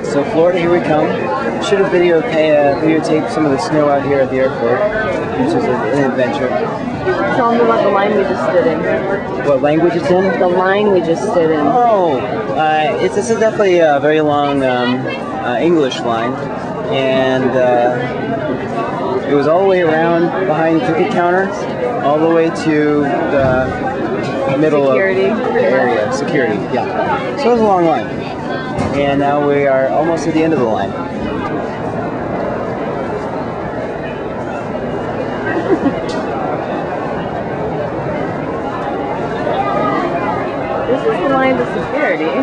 So Florida, here we come. Should have videotaped some of the snow out here at the airport, which is an adventure. Tell them about the line we just stood in. What language it's in? The line we just stood in. Oh, this is definitely a very long English line, and it was all the way around behind the ticket counter, all the way to the middle Security. of the area. Security, yeah. So it was a long line. And now we are almost at the end of the line. This is the line to security.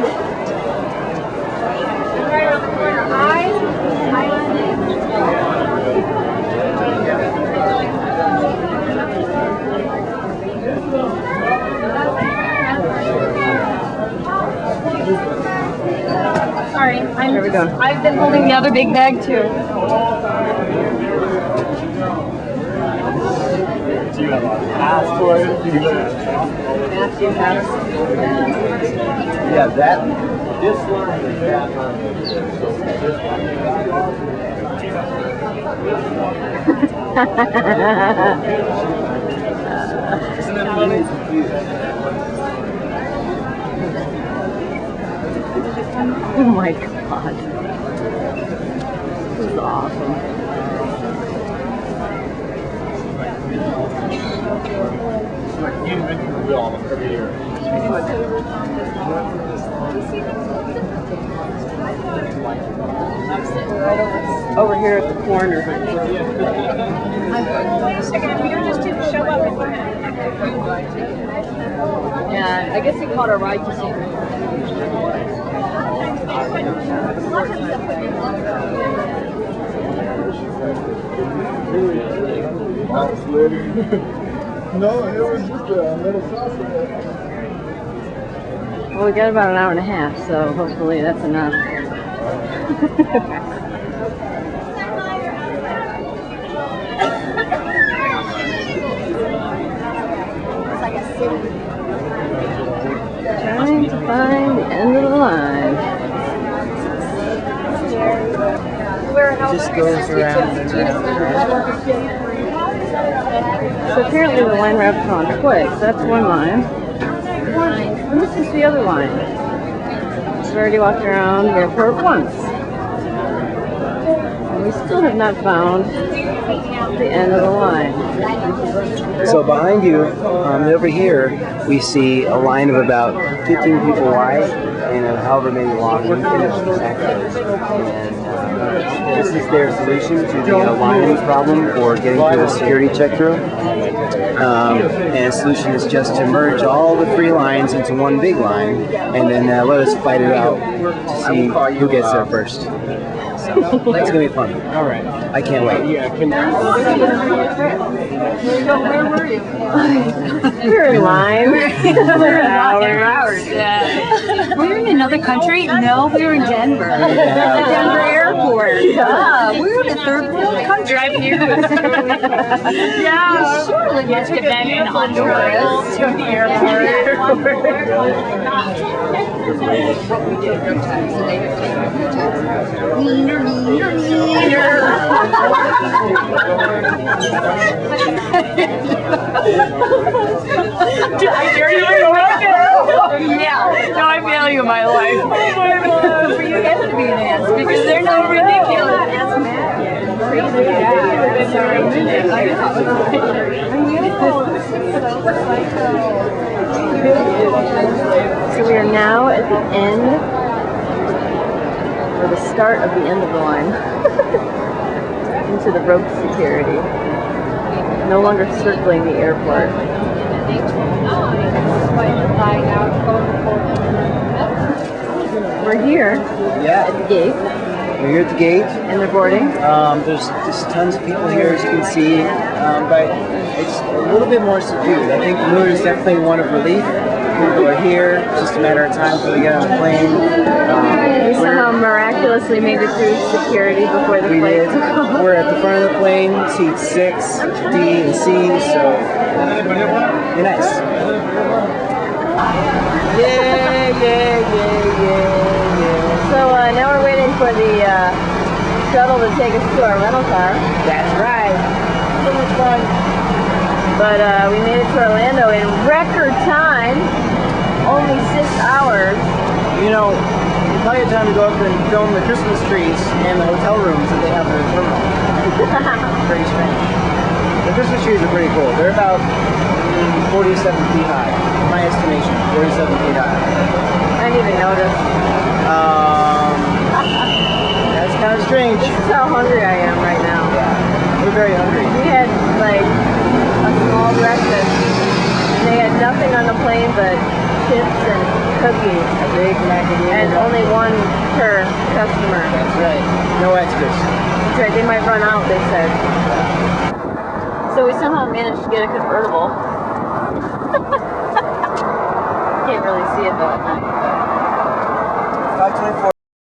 Sorry, Here we go. I've been holding the other big bag too. Do you have a passport? Yeah, this line is that Isn't it funny? Oh my god. This is awesome. Every year. Over here at the corner. Yeah, I guess he caught a ride to see. No, it was just a little saucer. Well, we got about an hour and a half, so hopefully that's enough. Trying to find the end of the line. It just goes around and around. So apparently the line wraps on quick. That's one line. And this is the other line. We've already walked around the airport once. And we still have not found the end of the line. So behind you, over here, we see a line of about 15 people wide and however many long. And this is their solution to the line problem for getting through the security check-through. And the solution is just to merge all the three lines into one big line and then let us fight it out to see who gets there first. So it's going to be fun. All right. I can't wait. Where were you? We were in line. Hours. Yeah. We were in another country? No, we were in Denver. The Denver airport. Yeah. We were in the third world country. Drive near. Yeah. Surely must have been in Honduras to the airport. Did I hear you right now? Yeah. No, I value my life. For you guys to be an ass because they're so ridiculous. So we are now at the end, or the start of the end of the line, into the rope security. No longer circling the airport. We're here at the gate. We're here at the gate. And they're boarding. There's just tons of people here, as you can see, but it's a little bit more subdued. I think the mood is definitely one of relief. People are here. It's just a matter of time until they get on the plane. We somehow miraculously made it through security before the flight took off. We're at the front of the plane, seats 6, D, and C, so be nice. Yeah. So now we're waiting for the shuttle to take us to our rental car. That's right. So much fun. But we made it to Orlando in record time. Only 6 hours. You know, you probably had time to go up and film the Christmas trees and the hotel rooms that they have in the terminal. Pretty strange. The Christmas trees are pretty cool. They're about 47 feet high. My estimation, 47 feet high. I didn't even notice. That's kind of strange. This is how hungry I am right now. We're very hungry. We had like a small breakfast, and they had nothing on the plane but chips and cookies. A big macadamia. And only one per customer. That's right. No extras. That's right, they might run out, they said. So we somehow managed to get a convertible. Can't really see it though at night. 524.